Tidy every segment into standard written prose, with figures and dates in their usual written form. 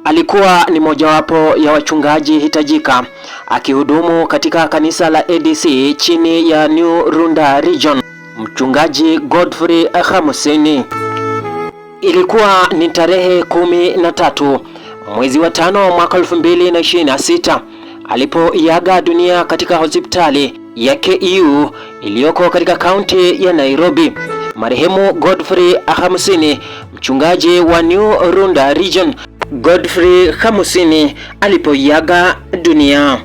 alikuwa ni mojawapo ya wachungaji hitajika akihudumu katika kanisa la ADC chini ya New Runda Region, Mchungaji Godfrey Khamusini. Ilikuwa ni tarehe 13 mwezi wa 5 mwaka 2026 alipoiaga dunia katika hospitali ya KU iliyoko katika kaunti ya Nairobi. Marehemu Godfrey Khamusini, mchungaji wa New Runda Region, Godfrey Khamusini alipoiaga dunia.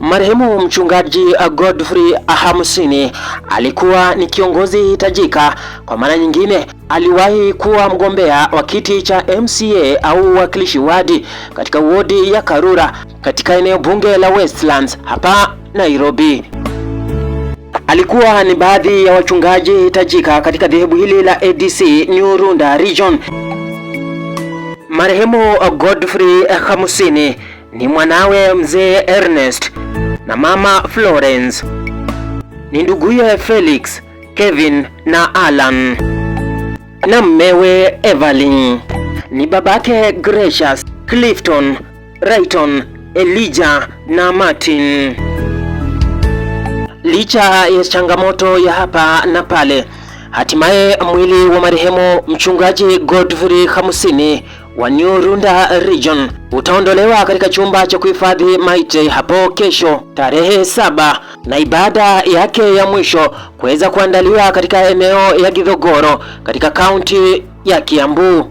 Marehemu mchungaji Godfrey Khamusini alikuwa ni kiongozi hitajika. Kwa maana nyingine, aliwahi kuwa mgombea wa kiti cha MCA au wakilishi wadi katika wodi ya Karura katika eneo bunge la Westlands hapa Nairobi. Alikuwa ni baadhi ya wachungaji hitajika katika dhehebu hili la ADC New Runda Region. Marehemu Godfrey Khamusini ni mwanawe mzee Ernest na mama Florence, ni nduguye Felix, Kevin na Alan, na mmewe Evelyn, ni babake Gracious, Clifton, Rayton, Elijah na Martin. Licha ya changamoto ya hapa na pale, hatimaye mwili wa marehemu mchungaji Godfrey Khamusini wa New Runda Region utaondolewa katika chumba cha kuhifadhi maiti hapo kesho tarehe 7, na ibada yake ya mwisho kuweza kuandaliwa katika eneo ya Githogoro katika kaunti ya Kiambu.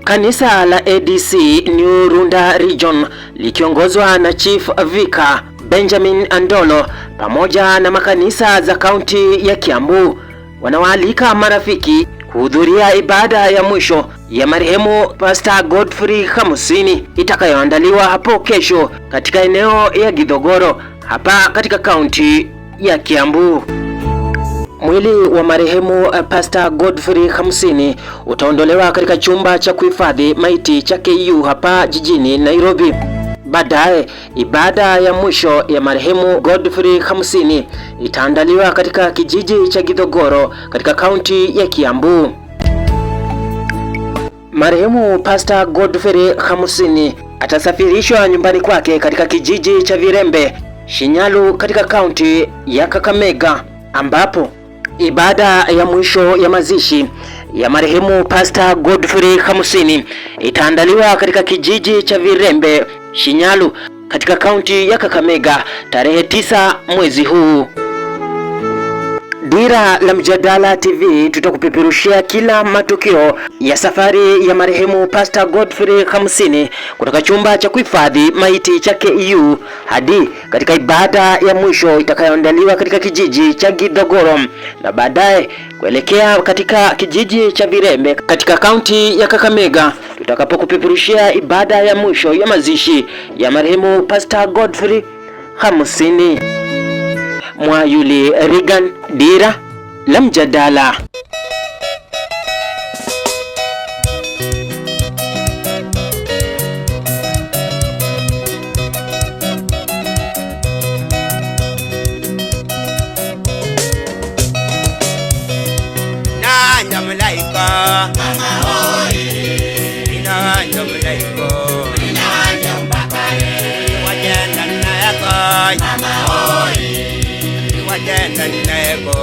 Kanisa la ADC New Runda Region likiongozwa na Chief Vicar Benjamin Andolo pamoja na makanisa za kaunti ya Kiambu wanawaalika marafiki kuhudhuria ibada ya mwisho ya marehemu Pastor Godfrey Khamusini itakayoandaliwa hapo kesho katika eneo ya Githogoro hapa katika kaunti ya Kiambu. Mwili wa marehemu Pastor Godfrey Khamusini utaondolewa katika chumba cha kuhifadhi maiti cha KU hapa jijini Nairobi. Baadaye ibada ya mwisho ya marehemu Godfrey Khamusini itaandaliwa katika kijiji cha Githogoro katika kaunti ya Kiambu. Marehemu Pastor Godfrey Khamusini atasafirishwa nyumbani kwake katika kijiji cha Virembe, Shinyalu katika kaunti ya Kakamega, ambapo ibada ya mwisho ya mazishi ya marehemu Pastor Godfrey Khamusini itaandaliwa katika kijiji cha Virembe, Shinyalu katika kaunti ya Kakamega tarehe 9 mwezi huu. Dira la Mjadala TV tutakupeperushia kila matukio ya safari ya marehemu Pastor Godfrey Khamusini kutoka chumba cha kuhifadhi maiti cha KU hadi katika ibada ya mwisho itakayoandaliwa katika kijiji cha Githogoro na baadaye kuelekea katika kijiji cha Virembe katika kaunti ya Kakamega tutakapokupeperushia ibada ya mwisho ya mazishi ya marehemu Pastor Godfrey Khamusini. Mwayuli Regan, Dira la Mjadala. Nanya malaika, mama hoi. Nanya malaika, nanya mbakare. Wajenda na yakai, mama hoi. Wajenda nnego,